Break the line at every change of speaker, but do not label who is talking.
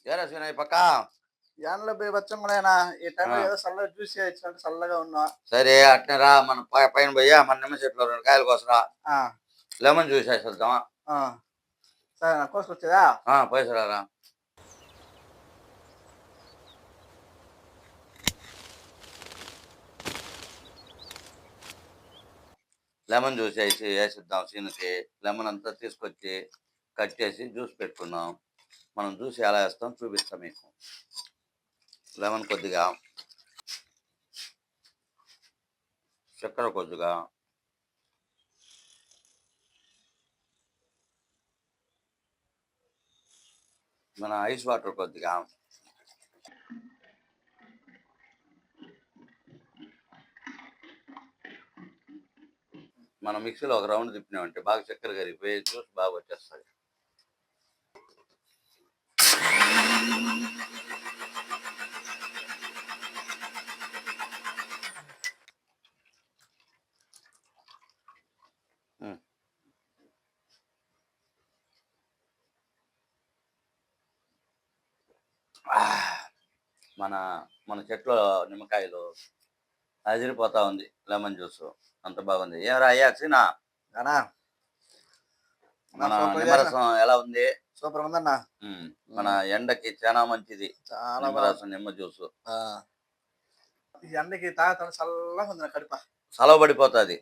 ఏరా సీనయ్య పక్క
ఎండలో బీభత్సంగా ఉన్నాయనా. ఈ టైంలో
ఆ,
ఏదో చల్లగా జ్యూస్ చేయొచ్చు చల్లగా ఉన్నా.
సరే అట్నే రా మన పైన పోయా మన నిమ్మ చెట్లు 2 కాయలు కోసరా.
ఆ,
లెమన్ జ్యూస్ వేసేద్దాం.
ఆ. సరే నా కోసుకొచ్చేదా?
పోయిసరారా. లెమన్ జ్యూస్ వేసిద్దాం సీనుకి. లెమన్ అంతా తీసుకొచ్చి కట్ చేసి జ్యూస్ పెట్టుకుందాం. మనం జ్యూస్ ఎలా వేస్తాం చూపిస్తాం మీకు. లెమన్ కొద్దిగా, చక్కెర కొద్దిగా, మన ఐస్ వాటర్ కొద్దిగా, మనం మిక్సీలో ఒక రౌండ్ తిప్పినామంటే బాగా చక్కెర కరిగిపోయి జ్యూస్ బాగా వచ్చేస్తుంది. మన మన చెట్లో నిమ్మకాయలు అదిరిపోతా ఉంది. లెమన్ జ్యూస్ అంత బాగుంది. ఏమరా అయ్యా సీనా,
అన్నా
మన
సూపర్
నిమ్మరసం ఎలా ఉంది?
సూపర్ ఉందన్నా.
మన ఎండకి చాలా మంచిది
చాలా
నిమ్మరసం, నిమ్మ జ్యూస్.
ఈ ఎండకి తాగుతాను చల్లగా ఉంది నా కడుప.
చలవ పడిపోతుంది.